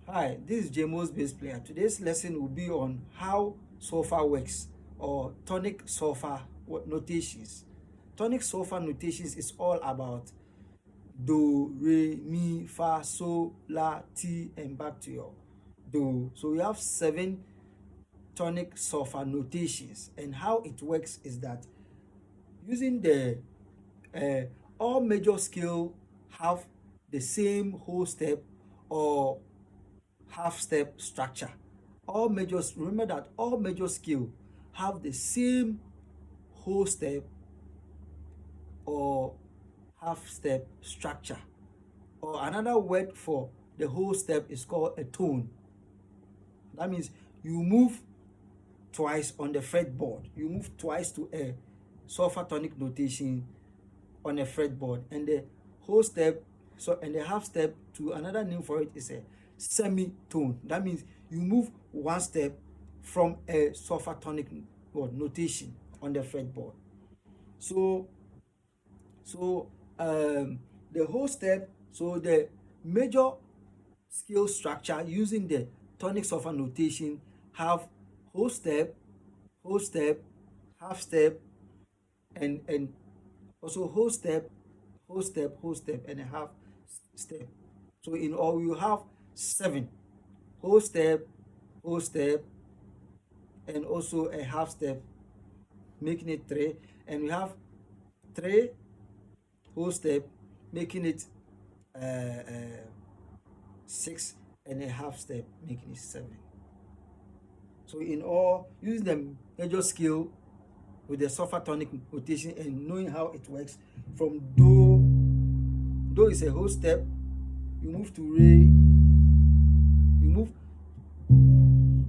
Hi, this is Jamo's bass player. Today's lesson will be on how solfa works or tonic solfa notations. Tonic solfa notations is all about do, re, mi, fa, sol, la, ti, and back to your do. So we have 7 tonic solfa notations, and how it works is that using the uh, all major scale have the same whole step or half step structure. All majors, remember that all major scale have the same whole step or half step structure. Or another word for the whole step is called a tone. That means you move twice on the fretboard. You move twice to a solfa tonic notation on a fretboard, and the whole step, so and the half step, to another name for it is a semitone. That means you move one step from a solfa tonic notation on the fretboard. So so the whole step, so the major scale structure using the tonic solfa notation have whole step, half step, and also whole step, and a half step. So in all, you have 7 whole step, whole step, and also a half step, making it 3. And we have 3 whole step, making it 6, and a half step, making it 7. So in all, using the major scale with the solfa tonic notation and knowing how it works, from do is a whole step, you move to re, you move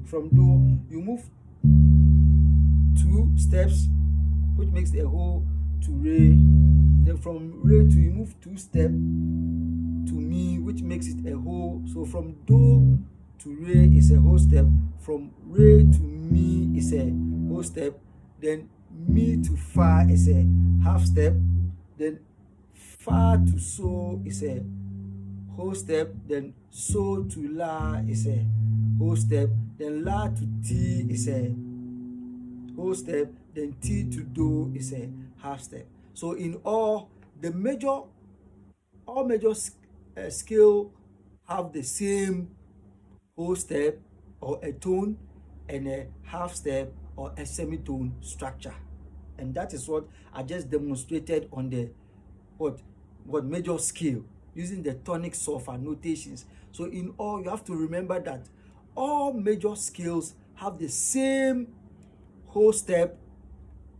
from do, you move 2 steps, which makes a whole, to re. Then from re to, you move 2 steps to mi, which makes it a whole. So from do to re is a whole step, from re to mi is a whole step, then mi to fa is a half step, then fa to so is a whole step, then so to la is a whole step, then la to ti is a whole step, then ti to do is a half step. So in all, all major scale have the same whole step or a tone and a half step or a semitone structure. And that is what I just demonstrated on the what major scale using the tonic solfa notations. So in all, you have to remember that all major scales have the same whole step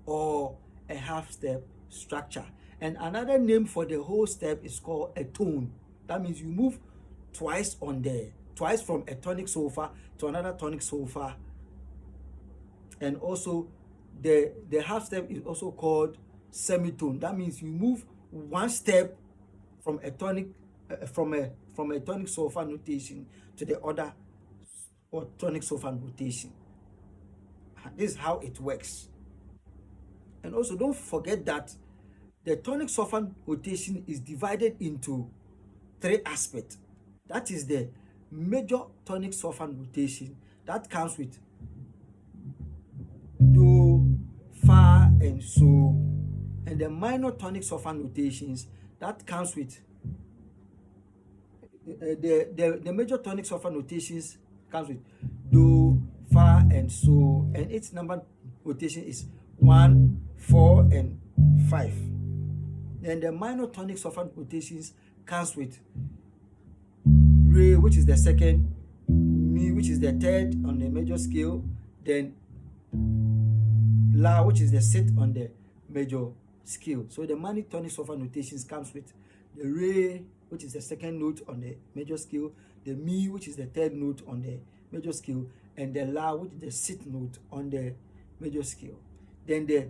or a half step structure. And another name for the whole step is called a tone. That means you move twice from a tonic solfa to another tonic solfa. And also the half step is also called semitone. That means you move one step from a tonic from a tonic solfa notation to the other or tonic solfa notation. This is how it works. And also don't forget that the tonic solfa notation is divided into 3 aspects. That is the major tonic solfa notation that comes with do, fa, and so, and the minor tonic solfa notations that comes with the major tonic solfa notations comes with do, fa, and so, and its number notation is 1, 4, and 5. Then the minor tonic solfa notations comes with re, which is the second, mi, which is the third on the major scale, then la, which is the 6th on the major scale. So the minor tonic solfa notations comes with the re, which is the second note on the major scale, the mi, which is the third note on the major scale, and the la, which is the 6th note on the major scale. Then the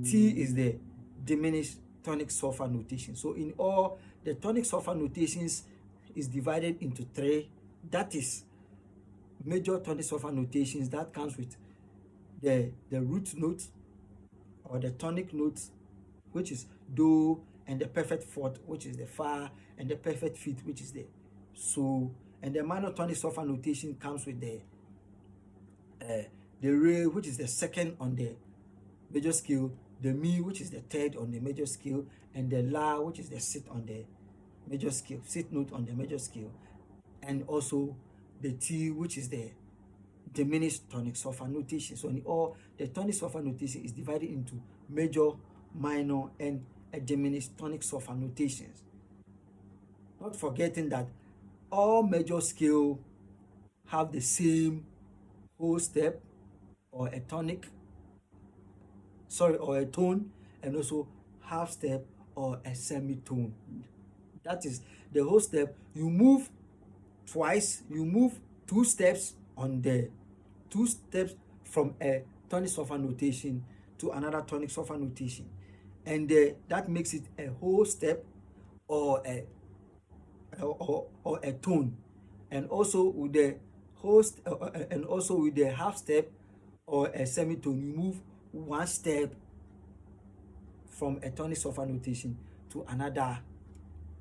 ti is the diminished tonic solfa notation. So in all, the tonic solfa notations is divided into 3. That is major tonic solfa notations that comes with the root note or the tonic note, which is do, and the perfect fourth, which is the fa, and the perfect fifth, which is the so, And the minor tonic solfa notation comes with the re, which is the second on the major scale, the mi, which is the third on the major scale, and the la, which is the sixth on the major scale, sixth note on the major scale, and also the T, which is the diminished tonic solfa notation. So all the tonic solfa notation is divided into major, minor, and a diminished tonic solfa notations. Not forgetting that all major scale have the same whole step or a tonic, or a tone, and also half step or a semitone. That is the whole step. You move twice, you move 2 steps on the 2 steps from a tonic solfa notation to another tonic solfa notation, and that makes it a whole step or a tone. And also with the and also with the half step or a semitone, you move 1 step from a tonic solfa notation to another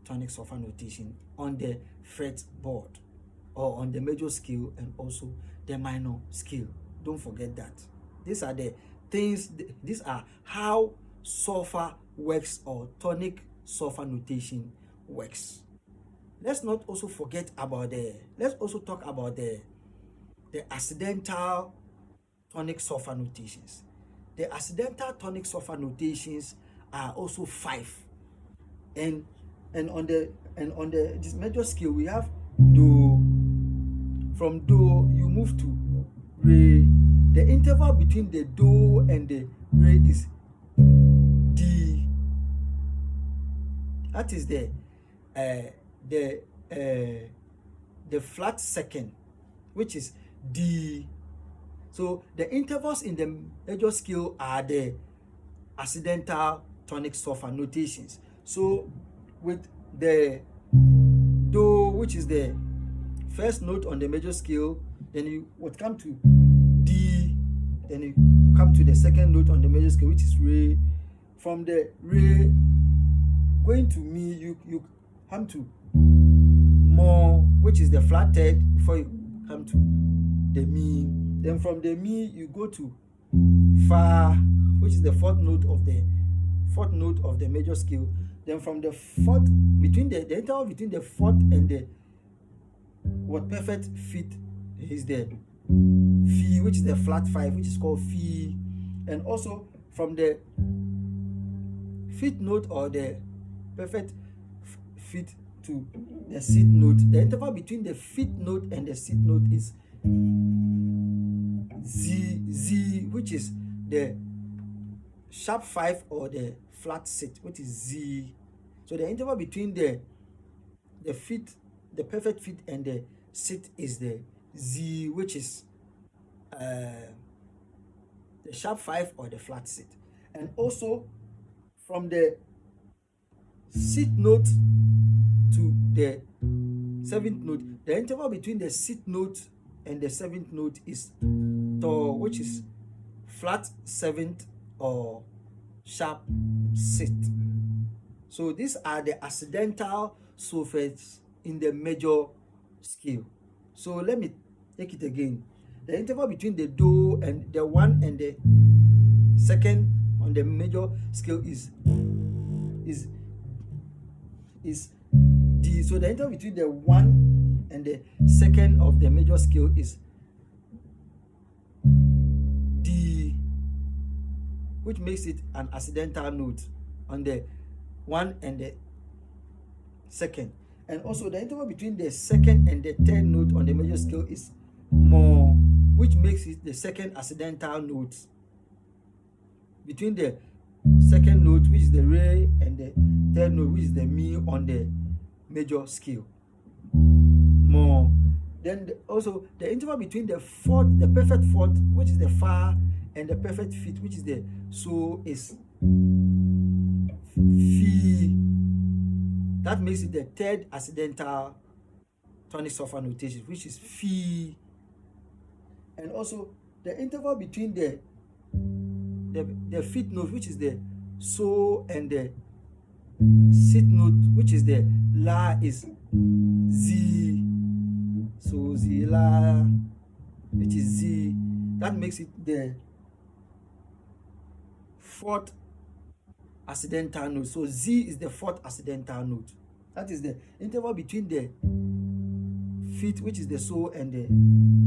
tonic solfa notation on the fretboard or on the major scale and also the minor scale. Don't forget that. These are the things, these are how solfa works, or tonic solfa notation works. Let's not also forget about let's also talk about the accidental tonic solfa notations. The accidental tonic solfa notations are also 5. And on this major scale we have do. From do you move to re. The interval between the do and the re is D. That is the flat second, which is D. So the intervals in the major scale are the accidental tonic solfa notations. So with the do, which is the first note on the major scale, then you would come to D, then you come to the second note on the major scale, which is re. From the re going to mi, you come to mo, which is the flat third, before you come to the mi. Then from the mi you go to fa, which is the fourth note of the major scale. Then from the fourth, between the interval between the fourth and the perfect fifth is the fi, which is the flat 5, which is called fi. And also from the fifth note or the perfect fifth to the sixth note, the interval between the fifth note and the sixth note is Z, which is the sharp 5 or the flat 6, which is Z. So the interval between the fifth, the perfect fifth, and the sixth is the Z, which is the sharp 5 or the flat 6. And also from the sixth note to the seventh note, the interval between the sixth note and the seventh note is to, which is flat 7th or sharp 6th. So these are the accidental solfeges in the major scale. So let me take it again. The interval between the do and the 1 and the second on the major scale is D. So the interval between the 1 and the second of the major scale is D, which makes it an accidental note on the 1 and the second. And also the interval between the second and the third note on the major scale is mo, which makes it the second accidental note between the second note, which is the re, and the third note, which is the mi on the major scale. Mo. Then also the interval between the fourth, the perfect fourth, which is the fa, and the perfect fifth, which is the so, is fi. That makes it the third accidental tonic solfa notation, which is fi. And also the interval between the fifth note, which is the so, and the sixth note, which is the la, is Z. T, La, which is Z. That makes it the fourth accidental note. So Z is the fourth accidental note. That is the interval between the fit, which is the So, and the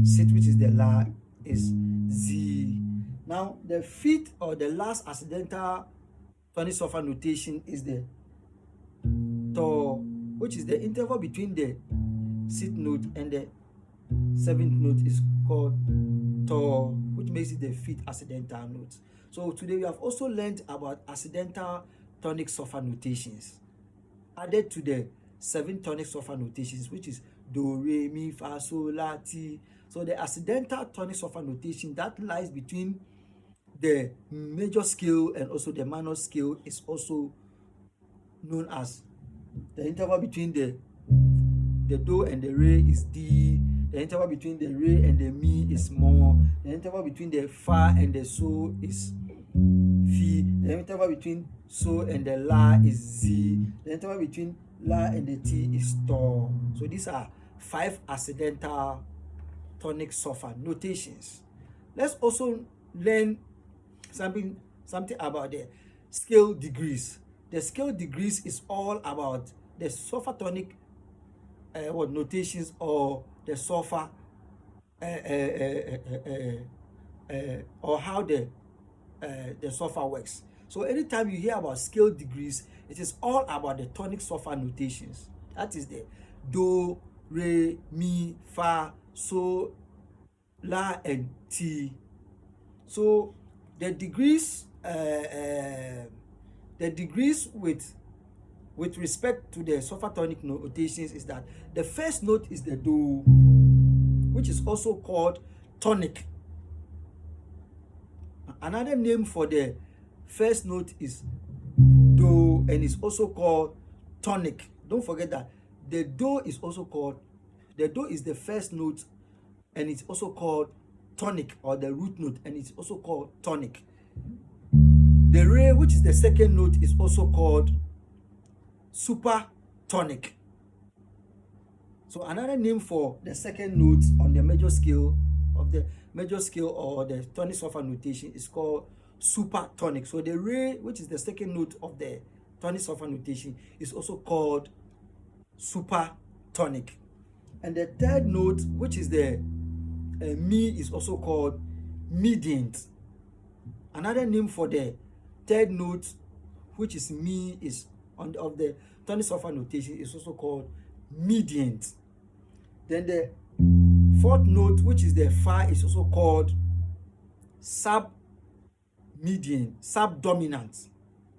Sit, which is the La, is Z. Now, the fifth or the last accidental tonic solfa notation is the Do, which is the interval between the sit note and the seventh note is called Do, which makes it the fifth accidental note. So today we have also learned about accidental tonic solfa notations added to the 7 tonic solfa notations, which is Do, Re, Mi, Fa, Sol, La, Ti. So the accidental tonic solfa notation that lies between the major scale and also the minor scale is also known as the interval between the Do and the Re is D. The interval between the Re and the Mi is Mo. The interval between the Fa and the So is Fi. The interval between So and the La is Z. The interval between La and the Ti is To. So these are 5 accidental tonic solfa notations. Let's also learn something about the scale degrees. The scale degrees is all about the solfa tonic notations or the solfa or how the solfa works. So anytime you hear about scale degrees, it is all about the tonic solfa notations. That is the Do, Re, Mi, Fa, So, La, and Ti. So the degrees with respect to the solfa tonic notations is that the first note is the Do, which is also called tonic. Another name for the first note is Do and is also called tonic. Don't forget that the Do is the first note and it's also called tonic, or the root note, and it's also called tonic. The Re, which is the second note, is also called supertonic. So another name for the second note on the major scale or the tonic solfa notation is called supertonic. So the Re, which is the second note of the tonic solfa notation, is also called supertonic. And the third note, which is the Mi, is also called mediant. Another name for the third note, which is Mi, is of the tonic solfa notation, is also called mediant. Then the fourth note, which is the Fa, is also called subdominant.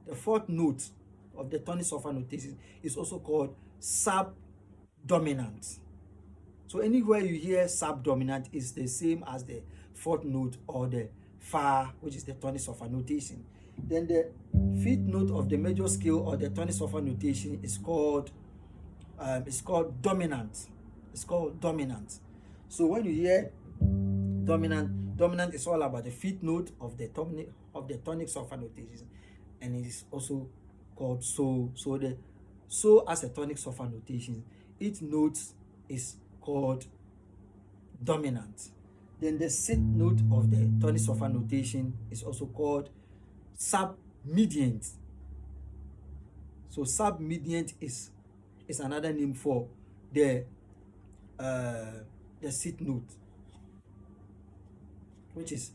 The fourth note of the tonic solfa notation is also called subdominant. So anywhere you hear subdominant is the same as the fourth note or the Fa, which is the tonic solfa notation. Then the fifth note of the major scale or the tonic solfa notation is called dominant. It's called dominant. So when you hear dominant is all about the fifth note of the tonic solfa notation, and it is also called So. So the So as a tonic solfa notation, each note is called dominant. Then the sixth note of the tonic solfa notation is also called submediant. So submediant is another name for the sixth note, which is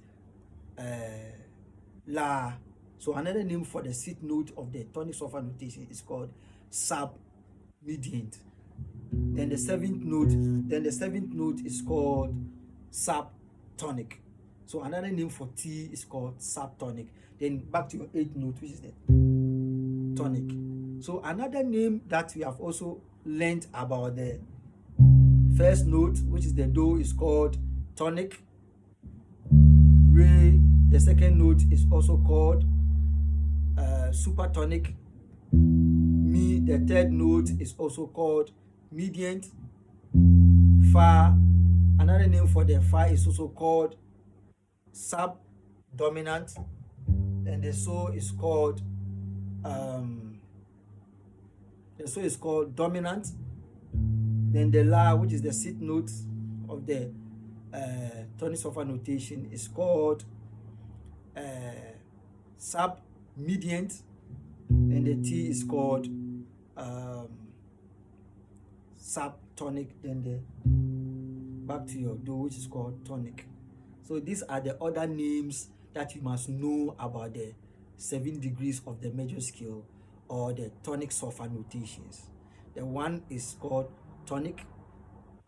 La. So another name for the sixth note of the tonic solfa notation is called submediant. Then the seventh note is called subtonic. So another name for T is called subtonic. Then back to your eighth note, which is the tonic. So another name that we have also learned about the first note, which is the Do, is called tonic. Re, the second note, is also called supertonic. Mi, the third note, is also called mediant. Fa, another name for the Fa is also called subdominant. And the So is called dominant. Then the La, which is the sixth note of the tonic solfa notation is called submediant, and the T is called subtonic. Then the back to your do, which is called tonic. So these are the other names that you must know about the 7 degrees of the major scale or the tonic solfa notations. The 1 is called tonic,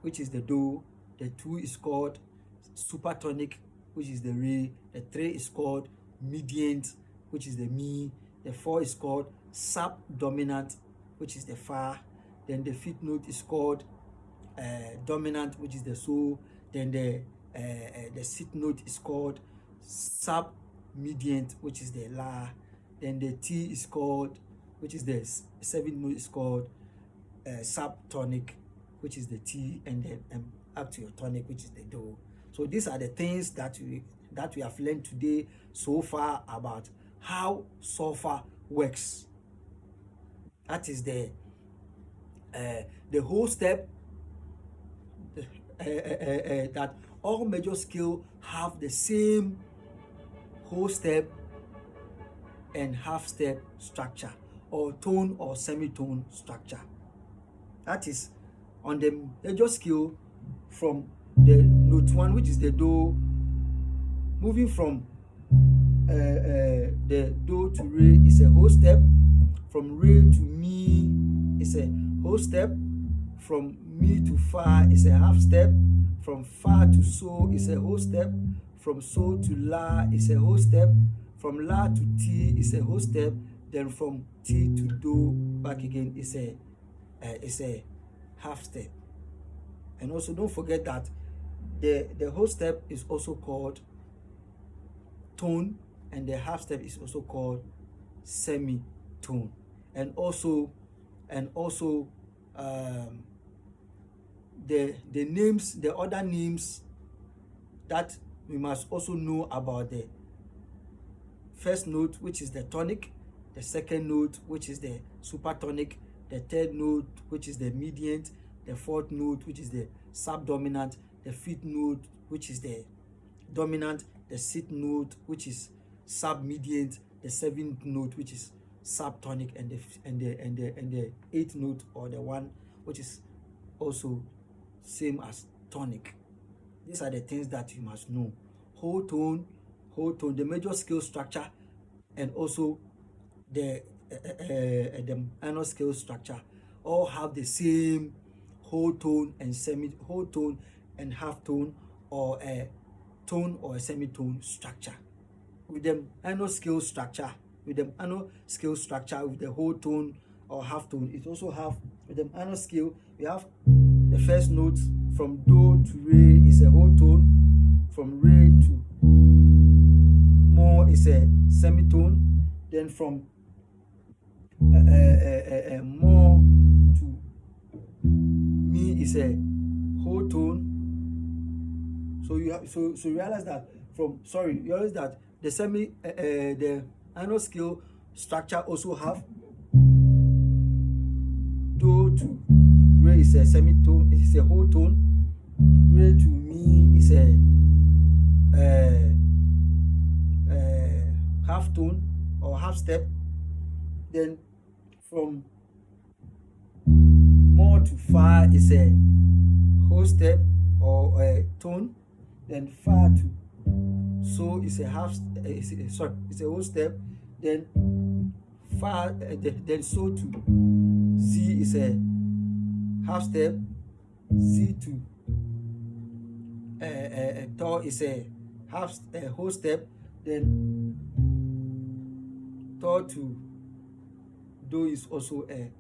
which is the do. The 2 is called supertonic, which is the re. The 3 is called mediant, which is the mi. The 4 is called subdominant, which is the fa. Then the 5th note is called dominant, which is the so. Then the 6th note is called submediant, which is the la. Then the T is called, which is the 7th note, is called subtonic, which is the T, and then up to your tonic, which is the do. So these are the things that we have learned today so far about how solfa works. That is the whole step that all major scale have the same whole step and half step structure, or tone or semitone structure. That is on the major scale from the note 1, which is the do, moving from the do to re is a whole step. From re to mi is a whole step. From mi to fa is a half step. From fa to so is a whole step. From so to la is a whole step. From la to t is a whole step. Then from t to do back again is a half step. And also don't forget that the whole step is also called tone, and the half step is also called semitone. And also the names, the other names that we must also know about: the first note, which is the tonic; the second note, which is the supertonic; the third note, which is the mediant; the 4th note, which is the subdominant; the 5th note, which is the dominant; the 6th note, which is submediant; the 7th note, which is subtonic; and the 8th note, or the one which is also same as tonic. These are the things that you must know: whole tone, the major scale structure, and also the minor scale structure. All have the same whole tone and half tone, or a tone or a semitone structure. With the minor scale structure, with the whole tone or half tone, it also have, with the minor scale, we have the first note from do to re is a whole tone. From re to mo is a semitone. Then from mo to mi is a whole tone. So you realize that the minor scale structure also have do to re is a semitone, it is a whole tone. Re to mi is a half tone or half step. Then from mo to fa is a whole step or a tone. Then fa to so is a it's a whole step. Then fa then so to z is a half step. Z to do is a whole step. Then do to do is also a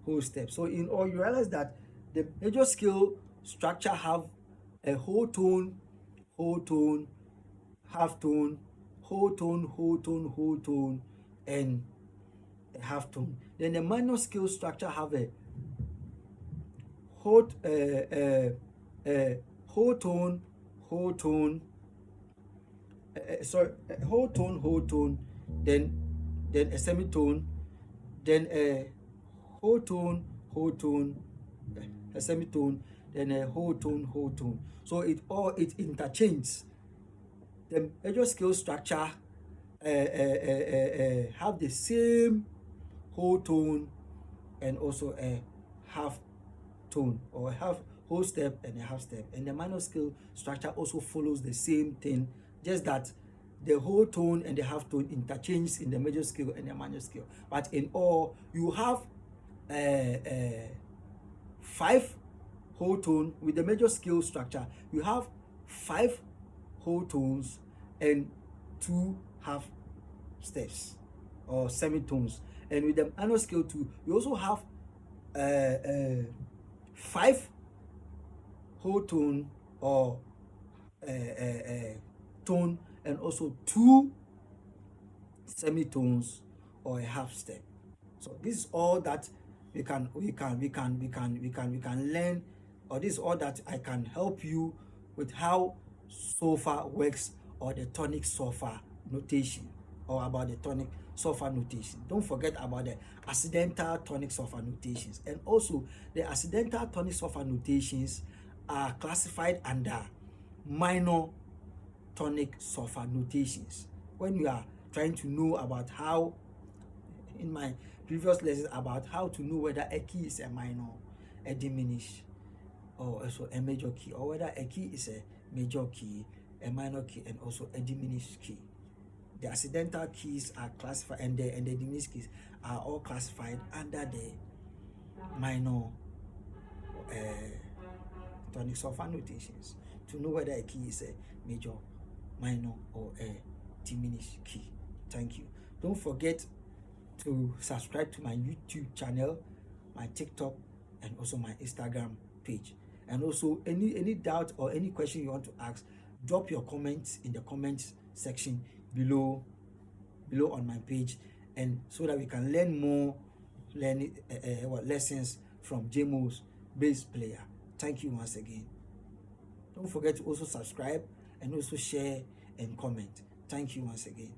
whole step. So in all, you realize that the major scale structure have a whole tone, half tone, whole tone, and a half tone. Then the minor scale structure have a whole tone, then a semitone, then a whole tone, a semitone, then a whole tone, whole tone. So it interchanges. The major scale structure have the same whole tone and also a half tone, or a half whole step and a half step. And the minor scale structure also follows the same thing, just that the whole tone and the half tone interchanges in the major scale and the minor scale. But in all, you have five whole tone. With the major scale structure, you have five whole tones and two half steps or semitones. And with the minor scale too, you also have five whole tone or tone and also two semitones or a half step. So this is all that we can learn, or this is all that I can help you with how solfa works, or the tonic solfa notation, or about the tonic solfa notation. Don't forget about the accidental tonic solfa notations. And also the accidental tonic solfa notations are classified under minor tonic solfa notations. When you are trying to know about how, in my previous lessons, about how to know whether a key is a minor, a diminished, or also a major key, or whether a key is a major key, a minor key, and also a diminished key. The accidental keys are classified, and the diminished keys are all classified under the minor tonic solfa notations, to know whether a key is a major, minor, or a diminished key. Thank you. Don't forget to subscribe to my YouTube channel, my TikTok, and also my Instagram page. And also any doubt or any question you want to ask, drop your comments in the comments section below on my page, and so that we can learn more lessons from JMO's bass player. Thank you once again. Don't forget to also subscribe and also share and comment. Thank you once again.